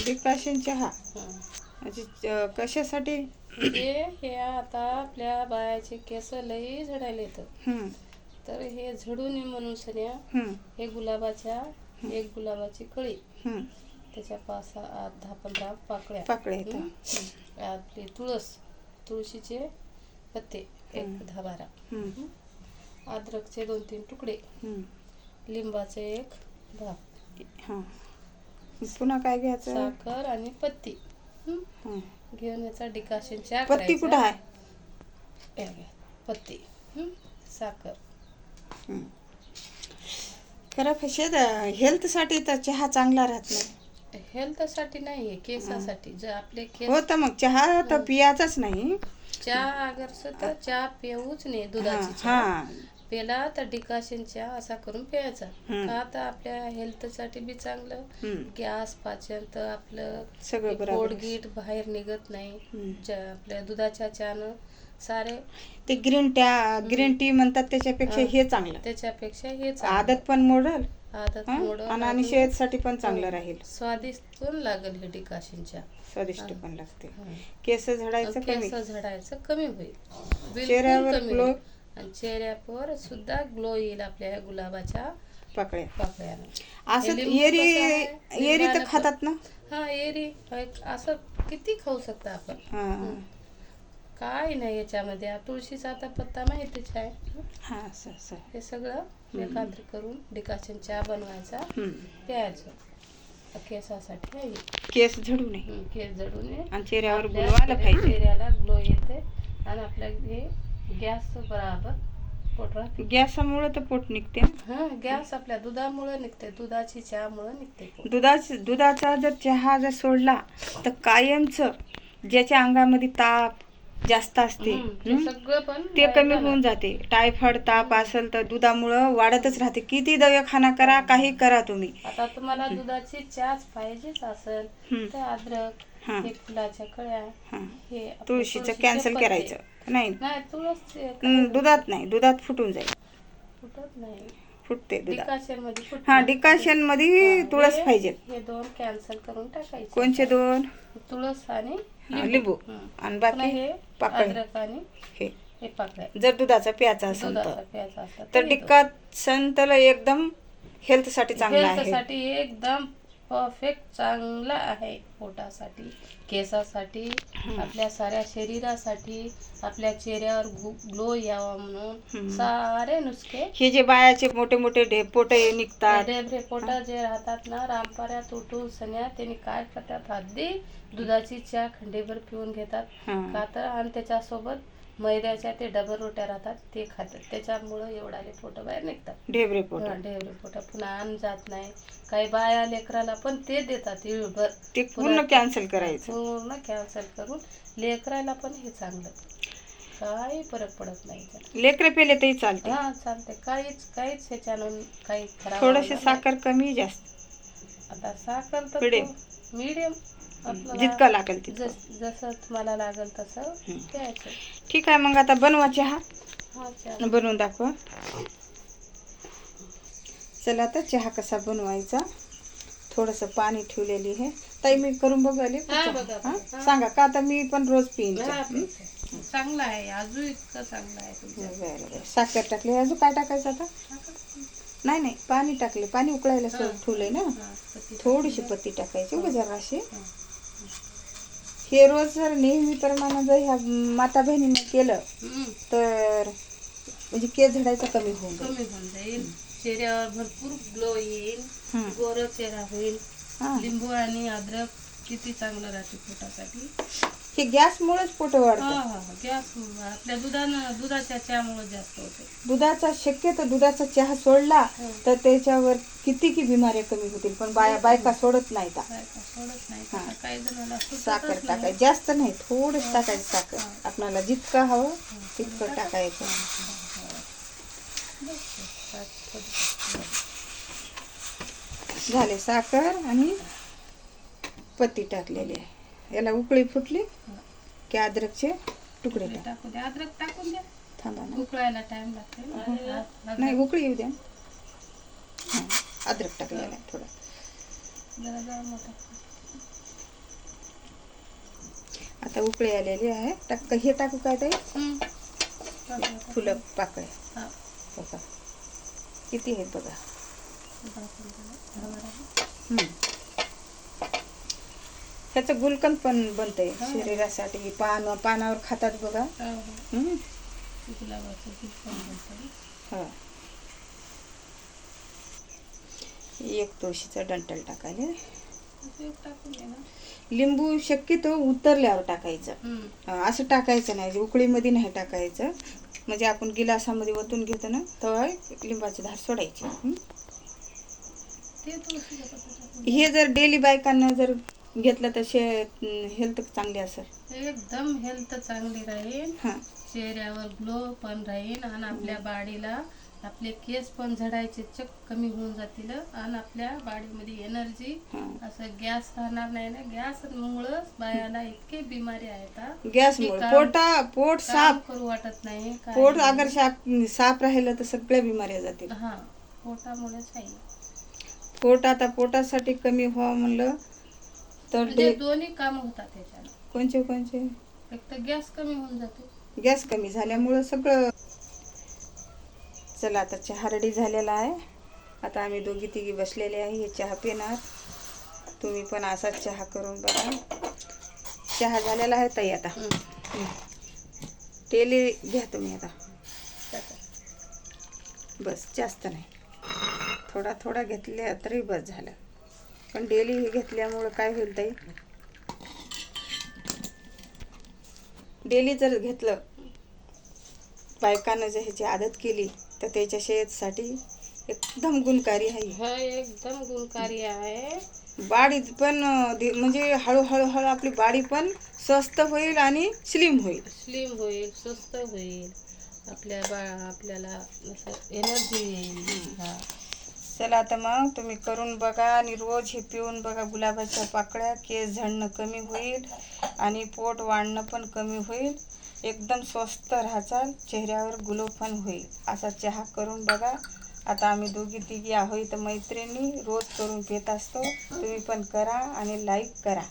Decoction चहा हं. अच्छा, कशासाठी? म्हणजे हे आता आपल्या बायाचे केस लई झडायला येतात, हं, तर हे झडू नये म्हणून सन्या हं, हे एक गुलाबाची कळी, हं. त्याच्या 5-10-15 पाकळ्या, पाकळ्या येतात. हं. आपली तुळशीचे पत्ते हं. 10-12, हं, अद्रकचे 2-3 तुकडे, हं. लिंबाचे एक भाग, हां. पुन्हा काय घ्यायचं? साखर आणि पत्ती, हं. हं. घेऊन याचा डिकॉशन चहा पत्ती कुठं करायचा. आहे? हे घ्या, पत्ती, हं. साखर. हं. खरं फशेद हेल्थसाठी तर चहा चांगला राहत नाही. हेल्थसाठी नाही आहे, केसासाठी. जर आपले केस हो तर मग चहा तर पियाचाच नाही. चहा अगर तर चहा पिऊच नाही, हां दुधाची चहा हां. पेला तर डिकॉशन चहा असा करून प्यायचा. हं. का तर आपल्या हेल्थसाठी बी चांगलं, हं. गॅस पाचन तर आपलं सगळं हे बरोबर आहे. पोटगीट बाहेर निघत नाही. हं. आपल्या दुधाच्या चहानं सारे ते ग्रीन टी म्हणतात त्याच्यापेक्षा हे चांगलं. त्याच्यापेक्षा हे चांगलं. आदत पण मोडल आदत मोडल आणि आणि सेहतसाठी पण चांगलं राहील. स्वादिष्ट पण लागेल हे डिकॉशन चहा. स्वादिष्ट पण लागते. हं. केस झडायचं कमी. केस झडायचं कमी होईल, बिलकुल चेहऱ्यावर कमी ग्लो. होईल. आणि चेहऱ्यावर सुद्धा ग्लो येईल आपल्या ह्या गुलाबाच्या पाकळ्या पाकळ्यानं. असं हे लिंबू कसं आहे? एरी तर लिंबानं खातात ना? हा, एरी असं किती खाऊ शकता आपण. हां काय नाही याच्यामध्ये. तुळशीचा आता पत्ता माहितीच आहे. हां. असं असं. हे सगळं एकत्र करून डिकॉशन चहा बनवायचा, हं. प्यायचं. केसासाठी आहे. केस झडू नये केस जडू नये आणि चेहऱ्यावर आपल्या ग्लो आला पाहिजे. चेहऱ्याला ग्लो येते आणि आपल्या हे गॅस बराबर पोट राहते. गॅसामुळे तर पोट निघते. हा, गॅस आपल्या दुधामुळे निघते, दुधाची चहामुळे निघते पोट. दुधाचा जर चहा जर सोडला तर कायमच ज्याच्या अंगामध्ये ताप जास्त असते ते सगळं पण ते कमी होऊन जाते. टायफॉइड ताप असेल तर दुधामुळं वाढतच राहते. किती दवाखाना करा, काही करा तुम्ही. आता तुम्हाला दुधाची चहाच पाहिजेच असेल तर अद्रक, हां हे फुलाच्या कळ्या, हां. हे आपले तुळशीचं तुळशीचे कॅन्सल पत्ते. करायचं नाही. नाही, तुळस दुधात नाही, दुधात फुटून जाईल. फुटत नाही. फुटते दुधात. डिकॉशन मध्ये फुटत हां, नाही. डिकॉशन मध्ये तुळस हे- पाहिजे. हे 2 कॅन्सल करून टाकायचे. कोणचे 2? तुळस आणि लिंबू हं. आणि पुन्हा बाकी हे पाकळ्या. अद्रक आणि हे हे पाकळ्या. जर दुधाचा प्यायचा असेल दुधाचा तर प्यायचा असला तर हे दोन. डिकॉशन तर एकदम हेल्थसाठी चांगला आहे. हेल्थसाठी एकदम परफेक्ट चांगला आहे. पोटासाठी, केसासाठी, आपल्या साऱ्या शरीरासाठी, आपल्या चेहऱ्यावर ग्लो यावा म्हणून सारे नुसके. हे जे बायाचे मोठे मोठे ढेपोट निघतात, ढेबरे पोटा जे राहतात ना, रामपाऱ्यात उठून सन्या त्यांनी काय करतात, आधी दुधाची चहा खंडीभर पिऊन घेतात. हां. का तर आणि त्याच्यासोबत मैद्याच्या ते डबर रोट्या राहतात ते खातात. त्याच्यामुळं एवढाले पोट बाहेर निघतात. ढेबरे पोट ढेबरे पोटा. पुन्हा अन्न जात नाही. काही बाया लेकराला पण ते देतात इळभर. ते पूर्ण कॅन्सल करायचं. पूर्ण कॅन्सल करून लेकराला पण हे चांगलं, काही फरक पडत नाही त्याला. लेकरं पेले तरी चालते. हा, चालते. काहीच ह्याच्यानं काही खराब थोडीशी होणार साखर कमी जास्त नाही. आता साखर तर मिडियम. मीडियम आपल्याला जितका लागेल तितकं. जसं तुम्हाला लागेल तसं प्यायचं. ठीक आहे, मग आता बनवा चहा. हा, चहा बनवून दाखवा. चला आता चहा कसा बनवायचा. थोडंसं पाणी ठेवलेली आहे. ताई मी करून बघाले. हा, बघा. सांगा का आता मी पण रोज पिईन चहा. चांगला आहे, अजून इतकं चांगलं आहे तुमचं. बरं. साखर टाकली. अजून काय टाकायचं आता? नाही, पाणी टाकले. पाणी उकळायला ठेवलंय ना. थोडीशी पत्ती टाकायची उगा जराशी. हे रोज जर नेहमीप्रमाणे जर ह्या माता बहिणीने केलं तर म्हणजे केस झडायचा कमी होऊन जाईल. चेहऱ्यावर भरपूर ग्लो येईल, गोरा चेहरा होईल. लिंबू आणि अद्रक किती चांगलं राहते पोटासाठी. हे गॅसमुळेच पोट वाढतं. गॅस आपल्या दुधाच्या चहामुळे जास्त होते. शक्यतो दुधाचा चहा सोडला तर त्याच्यावर किती की बिमाऱ्या कमी होतील. पण बायका सोडत नाही. काही जणांना साखर टाकायची जास्त नाही, थोडंच टाकायचं साखर. आपल्याला जितकं हवं तितकं टाकायचं. झाले साखर आणि पत्ती टाकलेली आहे. याला उकळी फुटली की अद्रकचे तुकडे टाकू द्या. अद्रक टाकून द्या. थांबा ना, उकळायला टाइम लागते. नाही उकळी येऊ द्या. हां, अद्रक टाकलेला आहे थोडा. आता उकळी आलेली आहे. हे टाकू काय ताई? फुलं पाकळ्या हा. बघा किती आहेत बघा. ह्याचं गुलकंद पण बनतंय शरीरासाठी. पानावर खातात बघा. गुलाबाचं हा. एक तुळशीचा डंठल टाकायला. लिंबू शक्यतो उतरल्यावर टाकायचं, असं टाकायचं नाही, उकळीमध्ये नाही टाकायचं. म्हणजे आपण गिलासामध्ये ओतून घेतो ना तेव्हा लिंबाची धार सोडायची. हे जर डेली बायकांना जर घेतलं तर हेल्थ चांगली असेल. एकदम हेल्थ चांगली राहील. चेहऱ्यावर ग्लो पण राहील आणि आपल्या बॉडीला आपले केस पण झडायचे कमी होऊन जातील आणि आपल्या बॉडीमध्ये एनर्जी, असं गॅस राहणार नाही ना. गॅस मुळे बायाला इतके बिमारी आहेत. गॅसमुळे पोट साफ करू वाटत नाही. पोट अगर साफ राहिलं तर सगळ्या बिमाऱ्या जातील. हा, पोटामुळेच आहे. पोटासाठी कमी व्हावं म्हणलं तर दोन्ही काम होतात त्याच्यानं. कोणचे? एक तर गॅस कमी होऊन जातो. गॅस कमी झाल्यामुळं सगळं. चला आता चहा रेडी झालेला आहे. आता आम्ही दोघी तिघी बसलेले आहे. हे चहा पिणार. तुम्ही पण असाच चहा करून बघा. चहा झालेला आहे ताई. आता तेली घ्या तुम्ही आता. बस, जास्त नाही, थोडा थोडा घेतल्या तरी बस झालं. पण डेली हे घेतल्यामुळं काय होईल ताई, डेली जर घेतलं, बायकांना जर ह्याची आदत केली तर त्याच्या सेहतसाठी एकदम गुणकारी आहे. एकदम गुणकारी आहे. बाडी पण म्हणजे हळूहळू आपली बाडी पण स्वस्त होईल आणि स्लिम होईल. स्वस्त होईल. आपल्याला एनर्जी येईल. चला आता मग तुम्ही करून बघा आणि रोज हे पिऊन बघा. गुलाबाच्या पाकळ्या, केस झडणं कमी होईल आणि पोट वाढणं पण कमी होईल. एकदम स्वस्त राहाल, चेहऱ्यावर ग्लो पण होईल. असा चहा करून बघा. आता आम्ही दोघी तिघी आहोत मैत्रिणी, रोज करून पित असतो. तुम्ही पण करा आणि लाईक करा.